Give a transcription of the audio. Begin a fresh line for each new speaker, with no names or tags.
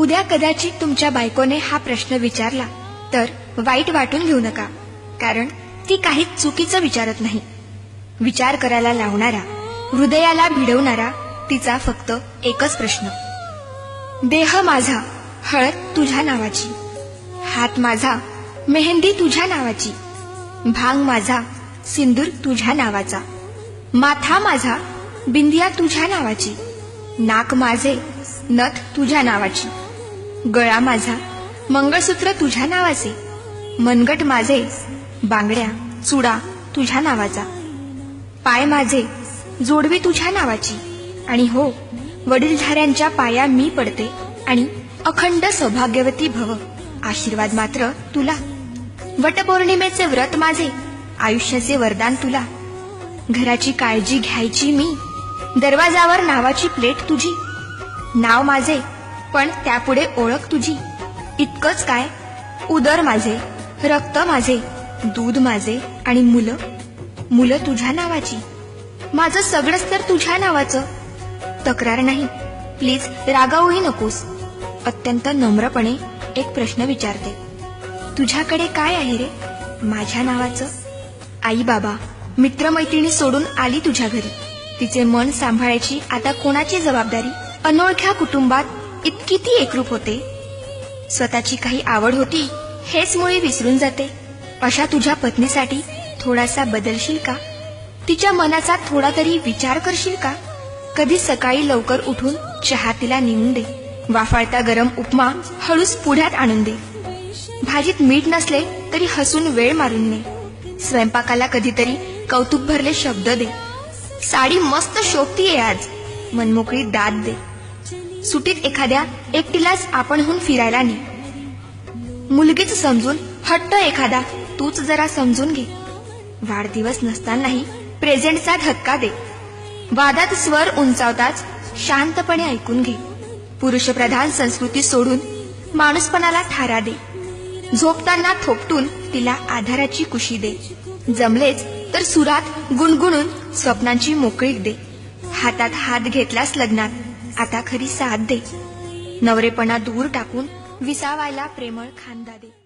उद्या कदाचित तुमच्या बायकोने हा प्रश्न विचारला तर वाईट वाटून घेऊ नका, कारण ती काहीच चुकीचं विचारत नाही. विचार करायला लावणारा, हृदयाला भिडवणारा तिचा फक्त एकच प्रश्न. देह माझा हळद तुझ्या नावाची, हात माझा मेहंदी तुझ्या नावाची, भांग माझा सिंदूर तुझ्या नावाचा, माथा माझा बिंदिया तुझ्या नावाची, नाक माझे नथ तुझ्या नावाची, गळा माझा मंगळसूत्र तुझ्या नावाचे, मनगट माझे बांगड्या चुडा तुझ्या नावाचा, पाय माझे जोडवी तुझ्या नावाची, आणि हो, वडीलधाऱ्यांच्या पाया मी पडते आणि अखंड सौभाग्यवती भव आशीर्वाद मात्र तुला. वटपौर्णिमेचे व्रत माझे, आयुष्याचे वरदान तुला. घराची काळजी घ्यायची मी, दरवाजावर नावाची प्लेट तुझी. नाव माझे पण त्यापुढे ओळख तुझी. इतकंच काय, उदर माझे, रक्त माझे, दूध माझे आणि मुलं तुझ्या नावाची. माझं सगळंच तर तुझ्या नावाचं. तक्रार नाही, प्लीज रागावूही नकोस. अत्यंत नम्रपणे एक प्रश्न विचारते. तुझ्याकडे काय आहे रे माझ्या नावाचं? आई बाबा मित्रमैत्रिणी सोडून आली तुझ्या घरी. तिचे मन सांभाळायची आता कोणाची जबाबदारी? अनोळख्या कुटुंबात इतकी ती एकरूप होते. स्वतःची काही आवड होती हेच मुळे विसरून जाते. अशा तुझ्या पत्नीसाठी थोडासा बदलशील का? तिच्या मनाचा थोडा तरी विचार करशील का? कधी सकाळी लवकर उठून चहा तिला नेऊन दे. वाफाळता गरम उपमा हळूच पुढ्यात आणून दे. भाजीत मीठ नसले तरी हसून वेळ मारून ने. स्वयंपाकाला कधीतरी कौतुक भरले शब्द दे. साडी मस्त शोभतीये आज, मनमोकळी दाद दे. सुटीत एखाद्या एकटीलाच आपणहून फिरायला ने. मुलगीच समजून हट्ट एखादा तूच जरा समजून घे. वाढदिवस नसतानाही प्रेझेंटचा धक्का दे. वादात स्वर उंचावताच शांतपणे ऐकून घे. पुरुषप्रधान संस्कृती सोडून माणूसपणाला थारा दे. झोपताना थोपटून तिला आधाराची कुशी दे. जमलेच तर सुरात गुणगुणून स्वप्नांची मोकळीक दे. हातात हात घेतलास लग्नात, आता खरी साथ दे. नवरेपणा दूर टाकून विसावायला प्रेमळ खांदा दे.